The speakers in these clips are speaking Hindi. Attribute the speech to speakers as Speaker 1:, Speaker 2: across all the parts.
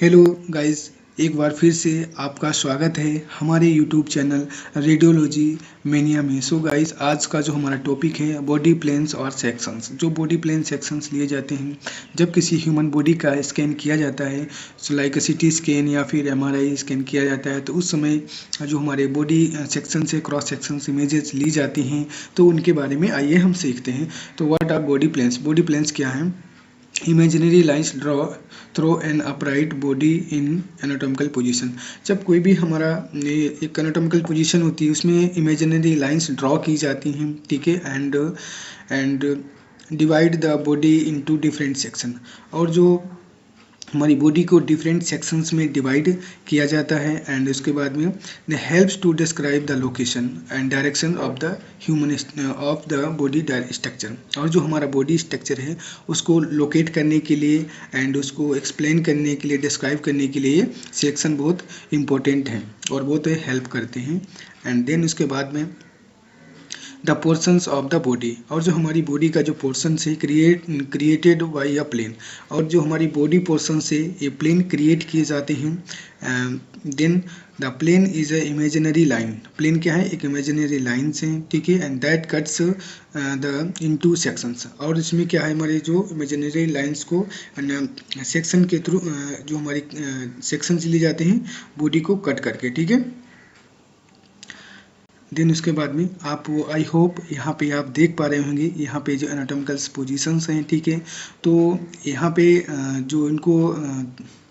Speaker 1: हेलो गाइस, एक बार फिर से आपका स्वागत है हमारे यूट्यूब चैनल रेडियोलॉजी मेनिया में। सो गाइस, आज का जो हमारा टॉपिक है बॉडी प्लेन्स और सेक्शंस। जो बॉडी प्लेन सेक्शंस लिए जाते हैं जब किसी ह्यूमन बॉडी का स्कैन किया जाता है, सो लाइक सीटी स्कैन या फिर एमआरआई स्कैन किया जाता है, तो उस समय जो हमारे बॉडी सेक्शन से क्रॉस सेक्शन इमेजेस ली जाती हैं, तो उनके बारे में आइए हम सीखते हैं। तो what are body planes? Body planes क्या है? Imaginary lines draw through an upright body in anatomical position. जब कोई भी हमारा एक एनाटॉमिकल पोजीशन होती है, उसमें इमेजिनरी लाइन्स ड्रॉ की जाती हैं, ठीक है, and divide the body into different section. और जो हमारी बॉडी को डिफरेंट सेक्शंस में डिवाइड किया जाता है, एंड उसके बाद में they helps to describe the location and direction of the human of the body structure. और जो हमारा बॉडी स्ट्रक्चर है उसको लोकेट करने के लिए एंड उसको एक्सप्लेन करने के लिए, डिस्क्राइब करने के लिए सेक्शन बहुत इंपॉर्टेंट हैं और बहुत हेल्प करते हैं। एंड देन उसके बाद में the portions of the body, और जो हमारी बॉडी का जो पोर्शन है क्रिएटेड बाई अ प्लेन, और जो हमारी बॉडी पोर्शन से ये प्लेन क्रिएट किए जाते हैं। Then the plane is a imaginary line. Plane क्या है? एक इमेजिनरी लाइन से, ठीक है, and that cuts the into sections. और इसमें क्या है, हमारे जो इमेजिनरी लाइंस को सेक्शन के थ्रू जो हमारी सेक्शंस लिए जाते हैं बॉडी को कट करके, ठीक है। देन उसके बाद में आप आई होप यहाँ पे आप देख पा रहे होंगे, यहाँ पे जो एनाटॉमिकल पोजीशंस हैं, ठीक है। तो यहाँ पे जो इनको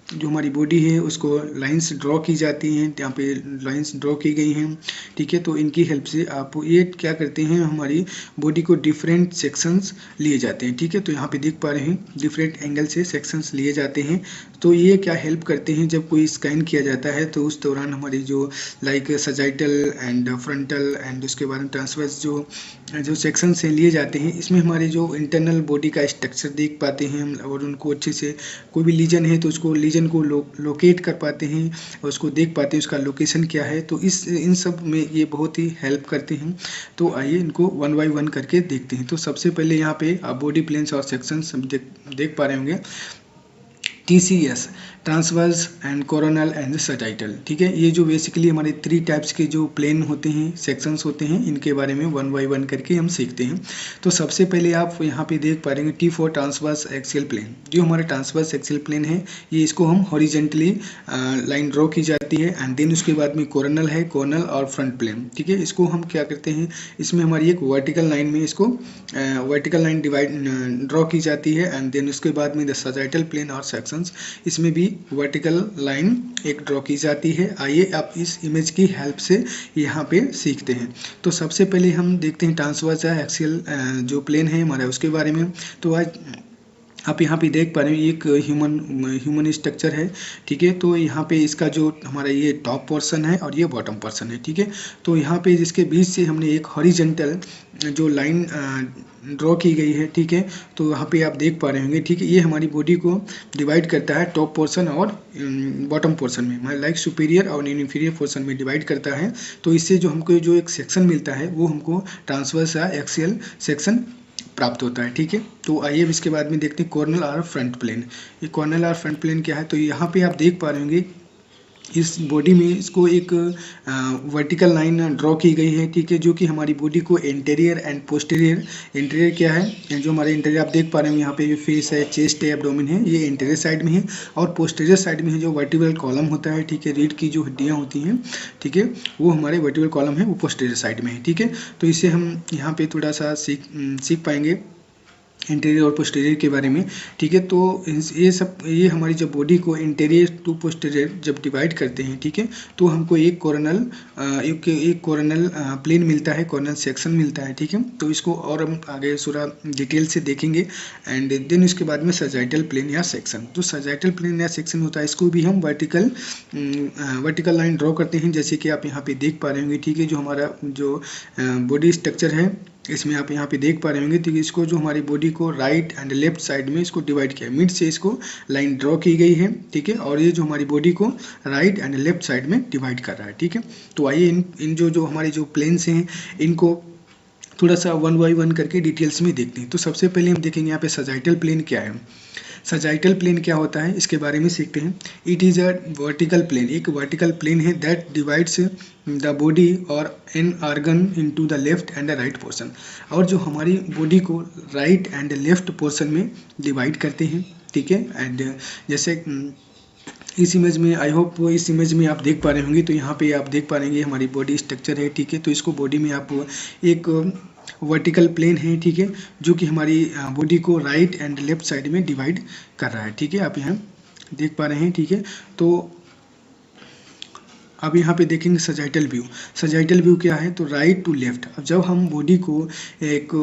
Speaker 1: जो हमारी बॉडी है उसको लाइंस ड्रॉ की जाती हैं, यहाँ पे लाइंस ड्रॉ की गई हैं, ठीक है। तो इनकी हेल्प से आप ये क्या करते हैं, हमारी बॉडी को डिफरेंट सेक्शंस लिए जाते हैं, ठीक है। तो यहाँ पे देख पा रहे हैं डिफरेंट एंगल से सेक्शंस लिए जाते हैं। तो ये क्या हेल्प करते हैं, जब कोई स्कैन किया जाता है तो उस दौरान हमारी जो like sagittal and frontal and उसके बाद में ट्रांसवर्स जो सेक्शंस हैं लिए जाते हैं, इसमें हमारे जो इंटरनल बॉडी का स्ट्रक्चर देख पाते हैं हम, और उनको अच्छे से कोई भी लीजन है तो उसको लीजन को लोकेट कर पाते हैं और उसको देख पाते हैं उसका लोकेशन क्या है। तो इन सब में ये बहुत ही हेल्प करते हैं। तो आइए इनको वन बाय वन करके देखते हैं। तो सबसे पहले यहाँ पे आप बॉडी प्लेन्स और सेक्शंस देख पा रहे होंगे। TCS, transverse and coronal and sagittal, ठीक है। ये जो बेसिकली हमारे 3 टाइप्स के जो प्लेन होते हैं, सेक्शंस होते हैं, इनके बारे में वन बाय वन करके हम सीखते हैं। तो सबसे पहले आप यहाँ पे देख पा रहे हैं T4 ट्रांसवर्स एक्सियल प्लेन। जो हमारा ट्रांसवर्स एक्सियल प्लेन है, ये इसको हम हॉरिजेंटली लाइन ड्रॉ की जाती है। एंड देन उसके बाद में कोरोनल है, कोरोनल और फ्रंट प्लेन, ठीक है। इसको हम क्या करते हैं, इसमें हमारी एक वर्टिकल लाइन में इसको वर्टिकल लाइन ड्रॉ की जाती है। एंड देन उसके बाद में द सजाइटल प्लेन और सेक्शंस, इसमें भी वर्टिकल लाइन एक ड्रॉ की जाती है। आइए आप इस इमेज की हेल्प से यहाँ पे सीखते हैं। तो सबसे पहले हम देखते हैं ट्रांसवर्स एक्सियल जो प्लेन है हमारा, उसके बारे में। तो आज आप यहाँ पे देख पा रहे हैं एक ह्यूमन स्ट्रक्चर है, ठीक है। तो यहाँ पे इसका जो हमारा ये टॉप पोर्शन है और ये बॉटम पोर्शन है, ठीक है। तो यहाँ पे जिसके बीच से हमने एक हॉरिजेंटल जो लाइन ड्रॉ की गई है, ठीक है। तो यहाँ पे आप देख पा रहे होंगे, ठीक है। ये हमारी बॉडी को डिवाइड करता है टॉप पोर्शन और बॉटम पोर्शन में, मतलब लाइक सुपीरियर और इन्फीरियर पोर्शन में डिवाइड करता है। तो इससे जो हमको जो एक सेक्शन मिलता है वो हमको ट्रांसवर्स या एक्सियल सेक्शन प्राप्त होता है, ठीक है। तो आइए इसके बाद में देखते हैं कॉर्नल और फ्रंट प्लेन। ये कॉर्नल और फ्रंट प्लेन क्या है, तो यहाँ पे आप देख पा रहे होंगे इस बॉडी में इसको एक वर्टिकल लाइन ड्रॉ की गई है, ठीक है, जो कि हमारी बॉडी को इंटीरियर एंड पोस्टीरियर, इंटीरियर क्या है, जो हमारे इंटीरियर आप देख पा रहे हैं यहाँ पे जो फेस है, चेस्ट है, एब्डोमेन है, ये इंटीरियर साइड में है। और पोस्टीरियर साइड में है जो वर्टिब्रल कॉलम होता है, ठीक है, रीढ़ की जो हड्डियाँ होती हैं, ठीक है, वो हमारे वर्टिब्रल कॉलम है, वो पोस्टीरियर साइड में है, ठीक है। तो इससे हम यहाँ पे थोड़ा सा सीख पाएंगे इंटीरियर और पोस्टीरियर के बारे में, ठीक है। तो ये हमारी जब बॉडी को इंटीरियर टू पोस्टीरियर जब डिवाइड करते हैं, ठीक है, तो हमको एक कोरोनल प्लेन मिलता है, कोरोनल सेक्शन मिलता है, ठीक है। तो इसको और हम आगे थोड़ा डिटेल से देखेंगे। एंड देन उसके बाद में सजाइटल प्लेन या सेक्शन, जो सजाइटल प्लेन या सेक्शन होता है, इसको भी हम वर्टिकल लाइन ड्रॉ करते हैं, जैसे कि आप यहाँ पे देख पा रहे होंगे, ठीक है। जो हमारा जो बॉडी स्ट्रक्चर है, इसमें आप यहाँ पे देख पा रहे होंगे, तो इसको जो हमारी बॉडी को राइट एंड लेफ्ट साइड में इसको डिवाइड किया, मिड से इसको लाइन ड्रॉ की गई है, ठीक है। और ये जो हमारी बॉडी को राइट एंड लेफ्ट साइड में डिवाइड कर रहा है, ठीक है। तो आइए इन जो हमारे जो प्लेन्स हैं इनको थोड़ा सा वन बाय वन करके डिटेल्स में देखते हैं। तो सबसे पहले हम देखेंगे यहाँ पे सजाइटल प्लेन क्या है। सजाइटल प्लेन क्या होता है इसके बारे में सीखते हैं। It is a vertical plane, एक वर्टिकल प्लेन है दैट डिवाइड्स द बॉडी और an organ into the left and the right portion, और जो हमारी बॉडी को राइट एंड लेफ्ट पोर्शन में डिवाइड करते हैं, ठीक है। एंड जैसे इस इमेज में, आई होप इस इमेज में आप देख पा रहे होंगे, तो यहाँ पे आप देख पा रहे हैं हमारी बॉडी स्ट्रक्चर है, ठीक है। तो इसको बॉडी में आप एक वर्टिकल प्लेन है, ठीक है, जो कि हमारी बॉडी को राइट एंड लेफ्ट साइड में डिवाइड कर रहा है, ठीक है, आप यहाँ देख पा रहे हैं, ठीक है। तो अब यहाँ पे देखेंगे सजाइटल व्यू। सजाइटल व्यू क्या है, तो राइट टू लेफ्ट। अब जब हम बॉडी को एक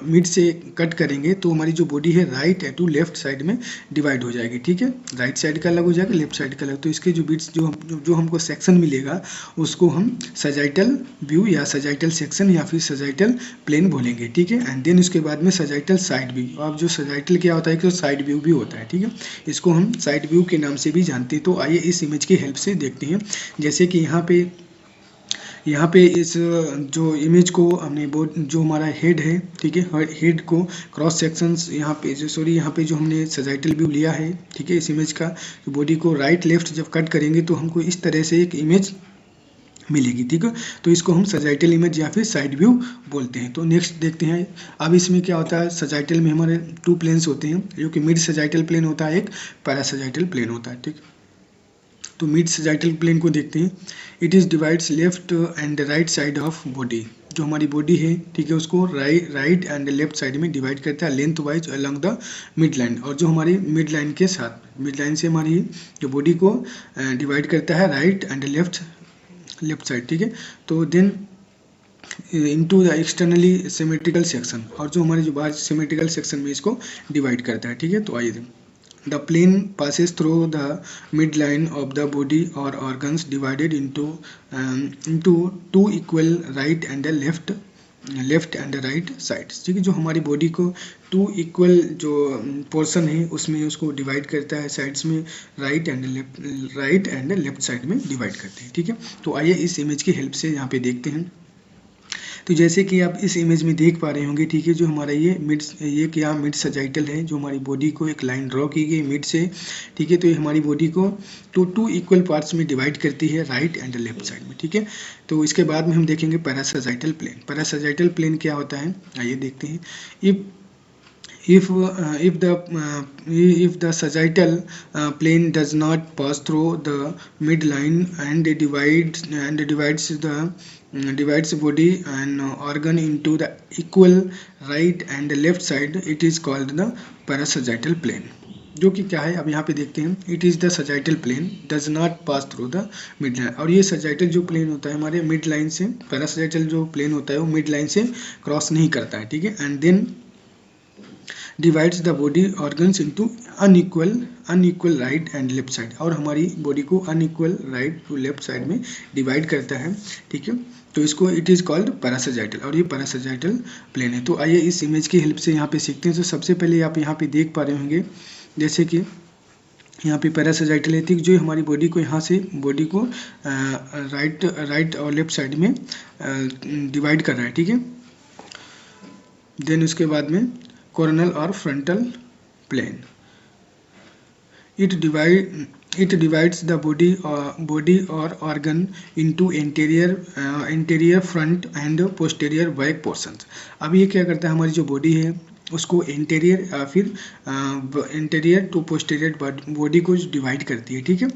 Speaker 1: मिड से कट करेंगे तो हमारी जो बॉडी है राइट टू लेफ्ट साइड में डिवाइड हो जाएगी, ठीक है। राइट साइड का अलग हो जाएगा, लेफ्ट साइड का अलग। तो इसके जो बिट्स जो हमको सेक्शन मिलेगा उसको हम सजाइटल व्यू या सजाइटल सेक्शन या फिर सजाइटल प्लेन बोलेंगे, ठीक है। एंड देन उसके बाद में सजाइटल साइड व्यू। अब जो सजाइटल क्या होता है कि साइड व्यू भी होता है, ठीक है, इसको हम साइड व्यू के नाम से भी जानते हैं। तो आइए इस इमेज की हेल्प से देखते हैं। जैसे कि यहाँ पे इस जो इमेज को हमने जो हमारा हेड है, ठीक है, हेड को क्रॉस सेक्शंस यहाँ पे जो हमने सजाइटल व्यू लिया है, ठीक है, इस इमेज का बॉडी को राइट लेफ्ट जब कट करेंगे तो हमको इस तरह से एक इमेज मिलेगी, ठीक है। तो इसको हम सजाइटल इमेज या फिर साइड व्यू बोलते हैं। तो नेक्स्ट देखते हैं। अब इसमें क्या होता है, सजाइटल में हमारे 2 प्लेन्स होते हैं, जो कि मिड सजाइटल प्लेन होता है, एक पैरासजाइटल प्लेन होता है, ठीक। तो मिड सजाइटल प्लेन को देखते हैं। It is divides left and right side of body. जो हमारी बॉडी है, ठीक है, उसको राइट एंड लेफ्ट साइड में डिवाइड करता है length wise along the mid line. और जो हमारी मिड लाइन के साथ, मिड लाइन से हमारी जो बॉडी को डिवाइड करता है राइट एंड लेफ्ट साइड, ठीक है। तो then into the externally symmetrical section, और जो हमारे जो बाहर सिमेट्रिकल सेक्शन में इसको डिवाइड करता है, ठीक है। तो आइए, the plane passes through the midline of the body or organs divided into two equal right and left and right sides, ठीक है। जो हमारी बॉडी को 2 इक्वल जो पोर्शन है उसमें उसको डिवाइड करता है साइड्स में, राइट एंड लेफ्ट साइड में डिवाइड करते हैं, ठीक है। तो आइए इस इमेज की हेल्प से यहाँ पे देखते हैं। तो जैसे कि आप इस इमेज में देख पा रहे होंगे, ठीक है, जो हमारा ये क्या मिड सजाइटल है, जो हमारी बॉडी को एक लाइन ड्रॉ की गई मिड से, ठीक है। तो ये हमारी बॉडी को 2 इक्वल पार्ट्स में डिवाइड करती है राइट एंड लेफ्ट साइड में, ठीक है। तो इसके बाद में हम देखेंगे पैरासजाइटल प्लेन। पैरासजाइटल प्लेन क्या होता है, आइए देखते हैं। If the sagittal plane does not pass through the midline and divides body and organ into the equal right and left side, it is called the parasagittal plane। जो कि क्या है, अब यहाँ पे देखते हैं। It is the sagittal plane does not pass through the mid line. और ये सजाइटल जो प्लेन होता है हमारे मिड लाइन से, पैरासजाइटल जो प्लेन होता है वो मिड लाइन से क्रॉस नहीं करता है, ठीक है। And then divides the body organs into unequal right and left side, और हमारी बॉडी को unequal right to left side में डिवाइड करता है, ठीक है। तो इसको इट इज़ कॉल्ड पैरासजाइटल, और ये पैरासजाइटल प्लेन है। तो आइए इस इमेज की हेल्प से यहाँ पे सीखते हैं। तो सबसे पहले आप यहाँ पे देख पा रहे होंगे, जैसे कि यहाँ पे पैरासजाइटल है, ठीक, जो हमारी बॉडी को यहाँ से बॉडी को राइट और लेफ्ट साइड में डिवाइड कर रहा है, ठीक है। देन उसके बाद में कोरोनल और frontal plane. It divides the body or organ into anterior front and posterior back portions। अब ये क्या करता है, हमारी जो बॉडी है उसको एंटेरियर या फिर एंटेरियर टू पोस्टीरियर बॉडी को डिवाइड करती है, ठीक है।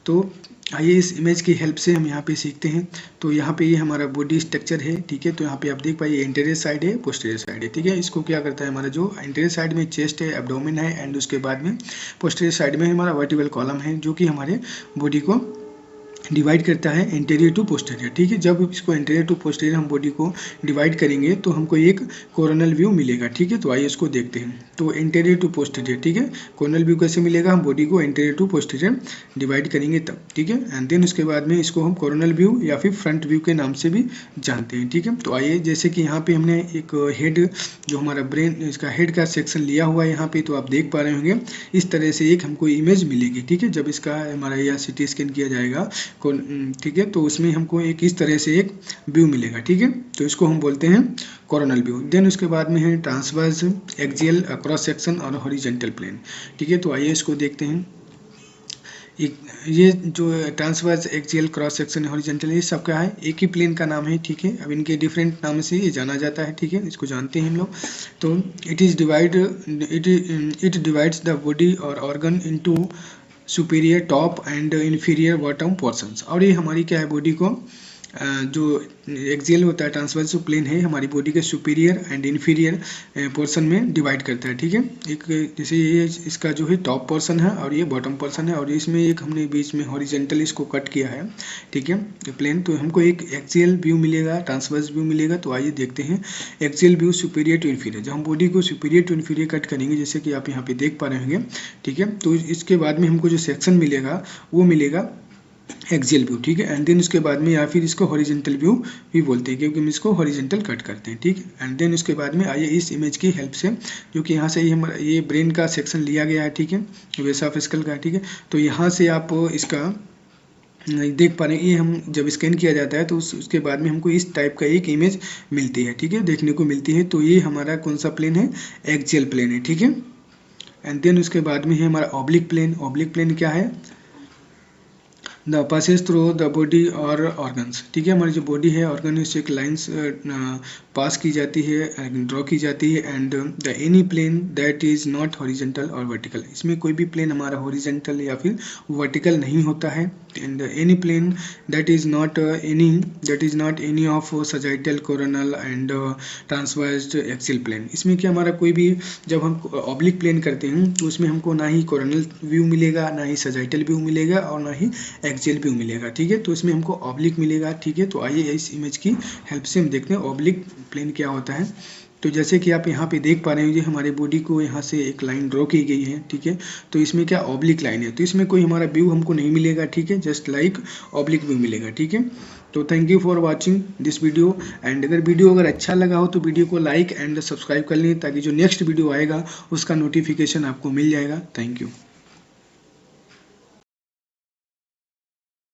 Speaker 1: तो आइए इस इमेज की हेल्प से हम यहाँ पे सीखते हैं। तो यहाँ पे ये हमारा बॉडी स्ट्रक्चर है, ठीक है। तो यहाँ पे आप देख पाइए एंटेरियर साइड है, पोस्टीरियर साइड है, ठीक है। इसको क्या करता है, हमारा जो एंटेरियर साइड में चेस्ट है, एब्डोमेन है, एंड उसके बाद में पोस्टीरियर साइड में हमारा वर्टिब्रल कॉलम है, जो कि हमारे बॉडी को डिवाइड करता है एंटेरियर टू पोस्टीरियर, ठीक है। जब इसको एंटेरियर टू पोस्टीरियर हम बॉडी को डिवाइड करेंगे तो हमको एक कोरोनल व्यू मिलेगा, ठीक है। तो आइए इसको देखते हैं। तो एंटेरियर टू पोस्टीरियर, ठीक है, कोरोनल व्यू कैसे मिलेगा, हम बॉडी को एंटेरियर टू पोस्टीरियर डिवाइड करेंगे तब, ठीक है। एंड देन उसके बाद में इसको हम कोरोनल व्यू या फिर फ्रंट व्यू के नाम से भी जानते हैं, ठीक है। तो आइए, जैसे कि यहाँ पे हमने एक हेड, जो हमारा ब्रेन, इसका हेड का सेक्शन लिया हुआ है यहाँ पे, तो आप देख पा रहे होंगे इस तरह से एक हमको इमेज मिलेगी, ठीक है। जब इसका हमारा या CT स्कैन किया जाएगा को, ठीक है। तो उसमें हमको एक इस तरह से एक व्यू मिलेगा, ठीक है। तो इसको हम बोलते हैं कोरोनल व्यू। देन उसके बाद में है ट्रांसवर्स, एक्सियल, क्रॉस सेक्शन और हॉरिजेंटल प्लेन, ठीक है। तो आइए इसको देखते हैं। ये जो transverse, axial, cross section, horizontal, ये सब क्या है, एक ही प्लेन का नाम है, ठीक है। अब इनके डिफरेंट नाम से ये जाना जाता है, ठीक है, इसको जानते हैं हम लोग। तो इट डिवाइड्स द बॉडी और organ into superior top and inferior bottom portions. और ये हमारी क्या है, बॉडी को जो एक्सियल होता है, ट्रांसवर्स प्लेन है, हमारी बॉडी के सुपीरियर एंड इन्फीरियर पोर्शन में डिवाइड करता है, ठीक है। एक जैसे ये इसका जो है टॉप पोर्शन है और ये बॉटम पोर्शन है, और इसमें एक हमने बीच में हॉरिजेंटल इसको कट किया है, ठीक है, प्लेन। तो हमको एक एक्सियल व्यू मिलेगा, ट्रांसवर्स व्यू मिलेगा। तो आइए देखते हैं axial view superior to inferior. जब हम बॉडी को सुपीरियर टू इन्फीरियर कट करेंगे, जैसे कि आप यहाँ पे देख पा रहे होंगे, ठीक है। तो इसके बाद में हमको जो सेक्शन मिलेगा वो मिलेगा एक्सियल व्यू, ठीक है। एंड देन उसके बाद में, या फिर इसको हॉरिजेंटल व्यू भी बोलते हैं, क्योंकि हम इसको हॉरिजेंटल कट करते हैं, ठीक है। एंड देन उसके बाद में आइए इस इमेज की हेल्प से, क्योंकि यहाँ से ये ब्रेन का सेक्शन लिया गया है, ठीक है, वेसोफेस्कल का, ठीक है। तो यहाँ से आप इसका देख पा रहे हैं, ये हम जब स्कैन किया जाता है तो उसके बाद में हमको इस टाइप का एक इमेज मिलती है, ठीक है, देखने को मिलती है। तो ये हमारा कौन सा प्लेन है, एक्सियल प्लेन है, ठीक है। एंड देन उसके बाद में है हमारा ऑब्लिक प्लेन। ऑब्लिक प्लेन क्या है, the passes through the body और ऑर्गन्स, ठीक है। हमारी जो बॉडी है, ऑर्गन से एक लाइन्स पास की जाती है, ड्रॉ की जाती है। And the any plane that is not horizontal और वर्टिकल, इसमें कोई भी प्लेन हमारा हॉरिजेंटल या फिर वर्टिकल नहीं होता है। And any plane that is not any of sagittal, coronal and transverse axial plane. इसमें क्या हमारा कोई भी, जब हम ऑब्लिक प्लेन करते हैं तो उसमें हमको ना ही कोरोनल व्यू मिलेगा, ना ही सजाइटल व्यू मिलेगा, और ना ही एक्सियल व्यू मिलेगा, ठीक है। तो इसमें हमको ऑब्लिक मिलेगा, ठीक है। तो आइए इस इमेज की हेल्प से हम देखते हैं ऑब्लिक प्लेन क्या होता है। तो जैसे कि आप यहाँ पे देख पा रहे हैं, ये हमारे बॉडी को यहाँ से एक लाइन ड्रॉ की गई है, ठीक है। तो इसमें क्या ऑब्लिक लाइन है, तो इसमें कोई हमारा व्यू हमको नहीं मिलेगा, ठीक है, जस्ट लाइक ऑब्लिक व्यू मिलेगा, ठीक है। तो thank you for watching this video. And अगर वीडियो अगर अच्छा लगा हो तो वीडियो को लाइक एंड सब्सक्राइब कर लें, ताकि जो नेक्स्ट वीडियो आएगा उसका नोटिफिकेशन आपको मिल जाएगा। Thank you.